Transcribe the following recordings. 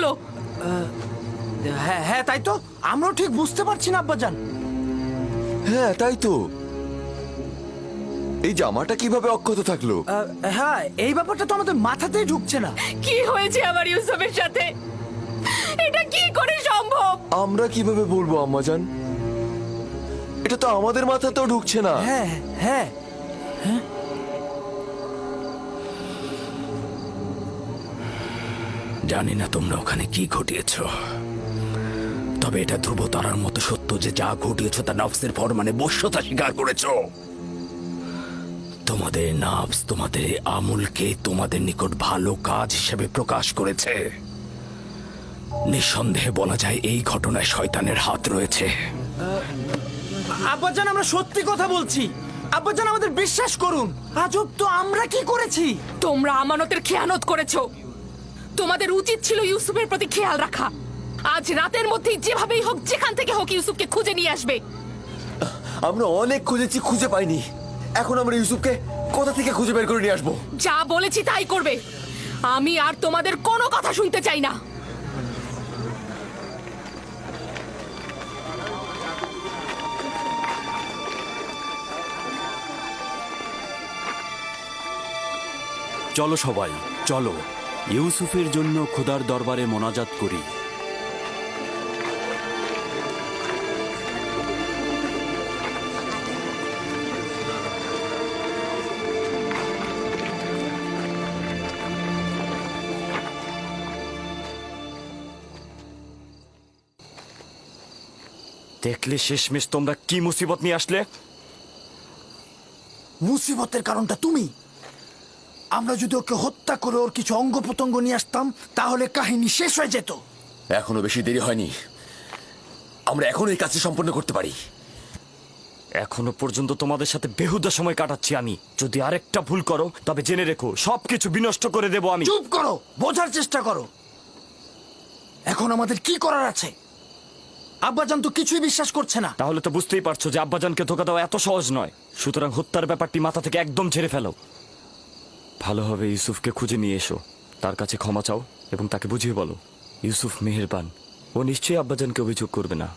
ঘটলো? হ্যাঁ হ্যাঁ, তাই তো, আমরাও ঠিক বুঝতে পারছি না আব্বাজান। হ্যাঁ তাই তো, এই জামাটা কিভাবে অক্ষত থাকলো? হ্যাঁ, এই ব্যাপারটা তো আমাদের মাথাতেই ঢুকছে না। কি হয়েছে আমার ইউসুফের সাথে? এটা কি করে সম্ভব? আমরা কিভাবে বলবো আম্মাজান, এটা তো আমাদের মাথাতেও ঢুকছে না। হ্যাঁ হ্যাঁ, জানি না তোমরা ওখানে কি ঘটিয়েছ, তবে এটা ধ্রুবতারার মতো সত্য যে যা ঘটিয়েছ তা নফসের ফরমানে বশ্যতা স্বীকার করেছ। তোমাদের নফস তোমাদের আমলকে তোমাদের নিকট ভালো কাজ হিসেবে প্রকাশ করেছে। নিঃসন্দেহে বলা যায় এই ঘটনায় শয়তানের হাত রয়েছে। আব্বাজান আমরা সত্যি কথা বলছি, আব্বাজান আমাদের বিশ্বাস করুন। আজব তো, আমরা কি করেছি? তোমরা আমানতের খেয়ানত করেছো। তোমাদের উচিত ছিল ইউসুফের প্রতি খেয়াল রাখা। আজ রাতের মধ্যেই যেভাবেই হোক, যেখান থেকে হোক, ইউসুফকে খুঁজে নিয়ে আসবে। আমরা অনেক খুঁজেছি, খুঁজে পাইনি। এখন আমরা ইউসুফকে কোথা থেকে খুঁজে বের করে নিয়ে আসবো? যা বলেছি তাই করবে। আমি আর তোমাদের কোনো কথা শুনতে চাই না। চলো সবাই, চলো ইউসুফের জন্য খোদার দরবারে মোনাজাত করি। দেখলে শেষমেশ তোমরা কি মুসিবত নিয়ে আসলে? মুসিবতের কারণটা তুমি। আমরা যদি ওকে হত্যা করে ওর কিছু অঙ্গ প্রত্যঙ্গ নিয়ে আসতাম, তাহলে কাহিনী শেষ হয়ে যেত। এখনো বেশি দেরি হয়নি, আমরা এখন এই কাজটি সম্পন্ন করতে পারি। এখনো পর্যন্ত তোমাদের সাথে বেহুদা সময় কাটাচ্ছি আমি। যদি আরেকটা ভুল করো তবে জেনে রেখো সবকিছু বিনষ্ট করে দেব আমি। চুপ করো, বোঝার চেষ্টা করো। এখন আমাদের কি করার আছে? আব্বাজান তো কিছুই বিশ্বাস করছে না। তাহলে তো বুঝতেই পারছো যে আব্বাজানকে ধোকা দেওয়া এত সহজ নয়। সুতরাং হত্যার ব্যাপারটি মাথা থেকে একদম ঝেড়ে ফেলো। ভালোভাবে ইউসুফকে খুঁজে নিয়ে এসো, তার কাছে ক্ষমা চাও এবং তাকে বুঝিয়ে বলো ইউসুফ মেহেরবান, ও নিশ্চয়ই আব্বাজানকে অভিযোগ করবে না।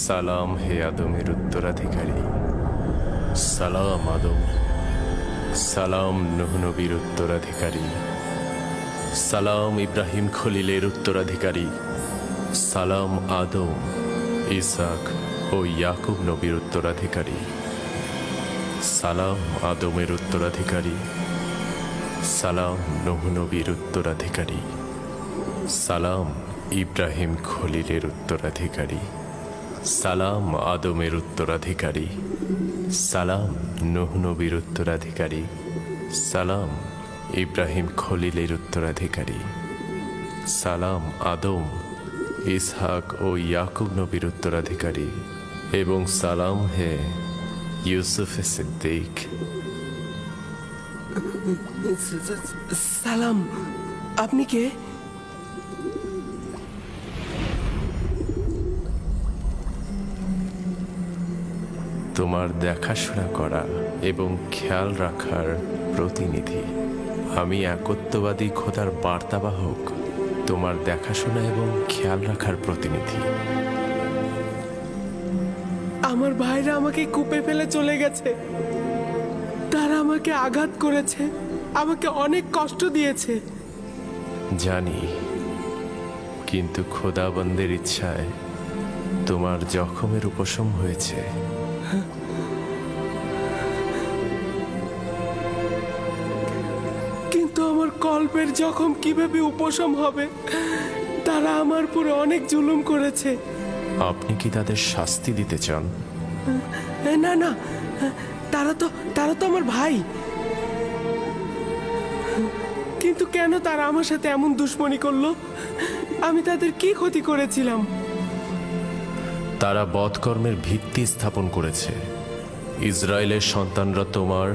সালাম হে আদমের উত্তরাধিকারী, সালাম আদম। সালাম নূহ নবীর উত্তরাধিকারী, সালাম ইব্রাহিম খলিলের উত্তরাধিকারী, সালাম আদম, ইসাক ও ইয়াকুব নবীর উত্তরাধিকারী, সালাম আদমের উত্তরাধিকারী, সালাম নূহ নবীর উত্তরাধিকারী, সালাম ইব্রাহিম খলিলের উত্তরাধিকারী, সালাম আদমের উত্তরাধিকারী, সালাম নূহ নবীর উত্তরাধিকারী, সালাম ইব্রাহিম খলিলের উত্তরাধিকারী, সালাম আদম, ইসহাক ও ইয়াকুব নবীর উত্তরাধিকারী, এবং সালাম হে ইউসুফ সিদ্দিক। সালাম, আপনি কে? তোমার দেখাশোনা করা এবং খেয়াল রাখার প্রতিনিধি। আমি একত্ববাদী খোদার বার্তাবাহক, তোমার দেখাশোনা এবং খেয়াল রাখার প্রতিনিধি। আমার ভাইরা আমাকে কূপে ফেলে চলে গেছে। তারা আমাকে আঘাত করেছে, আমাকে অনেক কষ্ট দিয়েছে। জানি, কিন্তু খোদাবন্দের ইচ্ছায় তোমার জখমের উপশম হয়েছে। কিন্তু আমার কল্পের জখম কিভাবে উপশম হবে? তারা আমার পুরো অনেক জুলুম করেছে। আপনি কি তাদের শাস্তি দিতে চান? না না, তারা তো আমার ভাই। কিন্তু কেন তারা আমার সাথে এমন দুশ্মনী করলো? আমি তাদের কি ক্ষতি করেছিলাম? তারা বধকর্মের ভিত্তি স্থাপন করেছে। ইসরায়েলের সন্তানরা তোমার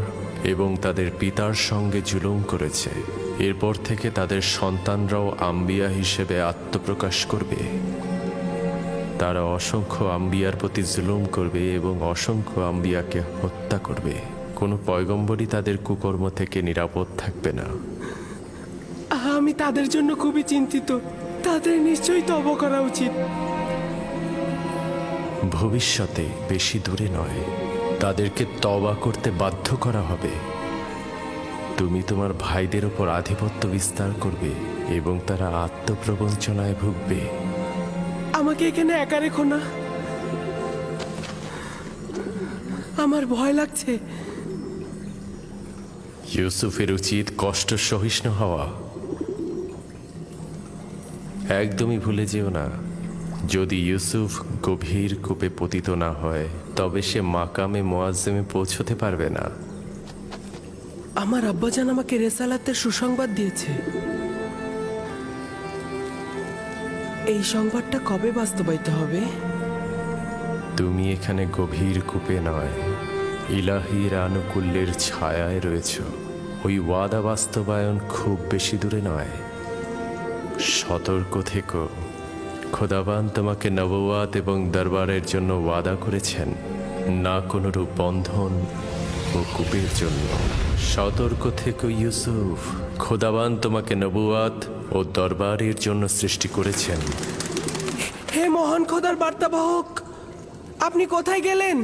এবং তাদের পিতার সঙ্গে জুলুম করেছে। এরপর থেকে তাদের সন্তানরাও আম্বিয়া হিসেবে আত্মপ্রকাশ করবে। তারা অসংখ্য আম্বিয়ার প্রতি জুলুম করবে এবং অসংখ্য আম্বিয়াকে হত্যা করবে। কোনো পয়গম্বরই তাদের কুকর্ম থেকে নিরাপদ থাকবে না। আমি তাদের জন্য খুবই চিন্তিত। তাদের নিশ্চয়ই তওবা করা উচিত। ভবিষ্যতে বেশি দূরে নয়, তাদেরকে তওবা করতে বাধ্য করা হবে। তুমি তোমার ভাইদের উপর আধিপত্য বিস্তার করবে এবং তারা আত্মপ্রবঞ্চনায় ভুগবে। আমাকে এখানে একা রেখো না, আমার ভয় লাগছে। ইউসুফের উচিত কষ্ট সহিষ্ণু হওয়া। একদমই ভুলে যেও না, যদি ইউসুফ গভীর কূপে পতিত না হয় তবে সে মাকামে মুআজ্জমে পৌঁছতে পারবে না। আমার আব্বাজান আমাকে রেসালাতের সুসংবাদ দিয়েছে। এই সংবাদটা কবে বাস্তবায়িত হবে? তুমি এখানে গভীর কূপে নয়, ইলাহির আনুকূল্যের ছায়ায় রয়েছ। ওই ওয়াদা বাস্তবায়ন খুব বেশি দূরে নয়। সতর্ক থেকো, খোদাবান তোমাকে নবুয়াত এবং দরবারের জন্য ওয়াদা করেছেন, না কোনো রূপ বন্ধন ও কূপের জন্য। সতর্ক থেকো ইউসুফ, খোদাবান তোমাকে নবুয়াত ও দরবারের জন্য সৃষ্টি করেছেন। হে মহান খোদার বার্তাবাহক, আপনি কোথায় গেলেন?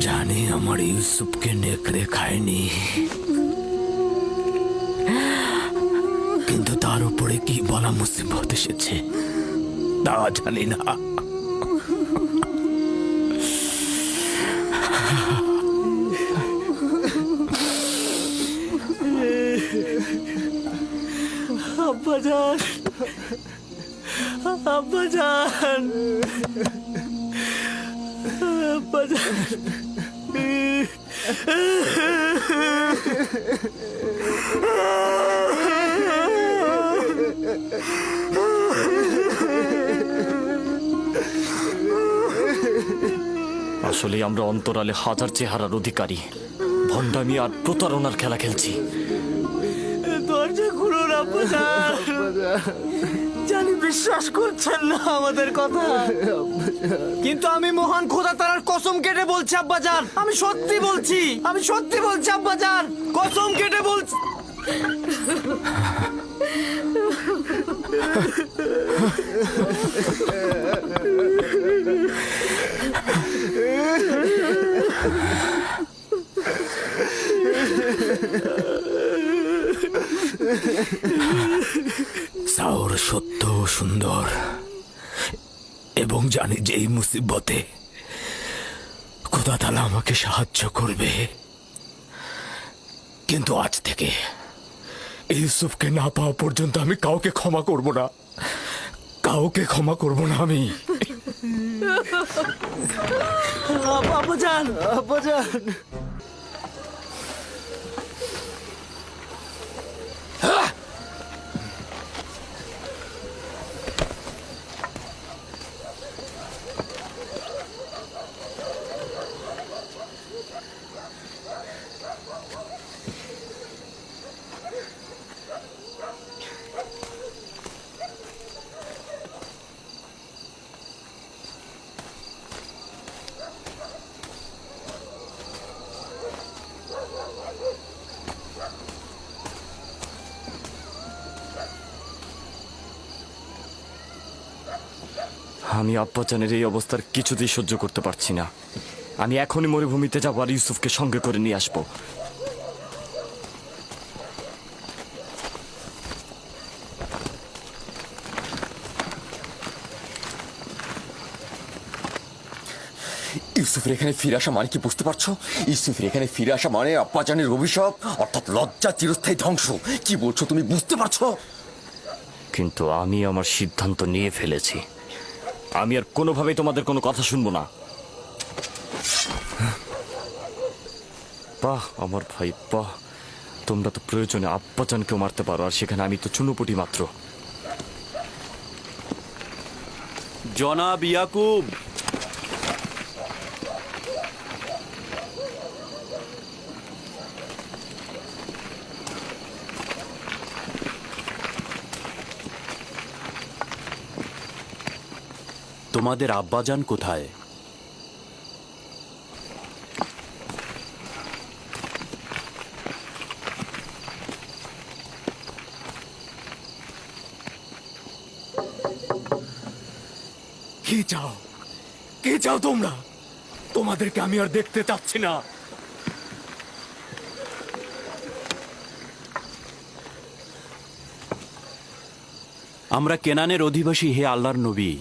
জানি আমার ইউসুফকে নেকড়ে খায়নি, কিন্তু তার উপরে কি বলা মুসিবত এসেছে তা জানি না। আব্বাজান, আব্বাজান, আব্বাজান। আসলে আমরা অন্তরালে হাজার চেহারার অধিকারী, ভণ্ডামি আর প্রতারণার খেলা খেলছি। দরজা খুলুন আব্বাজান। জানি বিশ্বাস করছেন না আমাদের কথা, কিন্তু আমি মহান খোদা তাআলার কসম কেটে বলছি আব্বাজান, আমি সত্যি বলছি, আমি সত্যি বলছি আব্বাজান, কসম কেটে বলছি। সাওর সত্য ও সুন্দর, এবং জানি যে এই মুসিবতে খোদা তাআলা আমাকে সাহায্য করবে। কিন্তু আজ থেকে ইউসুফকে না পাওয়া পর্যন্ত আমি কাউকে ক্ষমা করব না, কাউকে ক্ষমা করব না আমি। আব্বাজান, আব্বাজান। আমি আব্বাজানের এই অবস্থার কিছুতেই সহ্য করতে পারছি না। আমি এখনই মরুভূমিতে যাবো আর ইউসুফকে সঙ্গে করে নিয়ে আসবো। ইউসুফের এখানে ফিরে আসা মানে কি বুঝতে পারছো? ইউসুফের এখানে ফিরে আসা মানে আব্বাজানের অভিশাপ, অর্থাৎ লজ্জা, চিরস্থায়ী ধ্বংস। কি বলছো তুমি, বুঝতে পারছো? কিন্তু আমি আমার সিদ্ধান্ত নিয়ে ফেলেছি। আমি আর কোনোভাবেই তোমাদের কোনো কথা শুনবো না। বাহ আমার ভাই বাহ, তোমরা তো প্রয়োজনে আব্বাজানকেও মারতে পারো, আর সেখানে আমি তো চুনোপুটি মাত্র। জনাব ইয়াকুব, তোমাদের আব্বাজান কোথায়? কি চাও? কি চাও তোমরা? তোমাদেরকে আমি আর দেখতে চাচ্ছি না। আমরা কেনানের অধিবাসী, হে আল্লাহর নবী।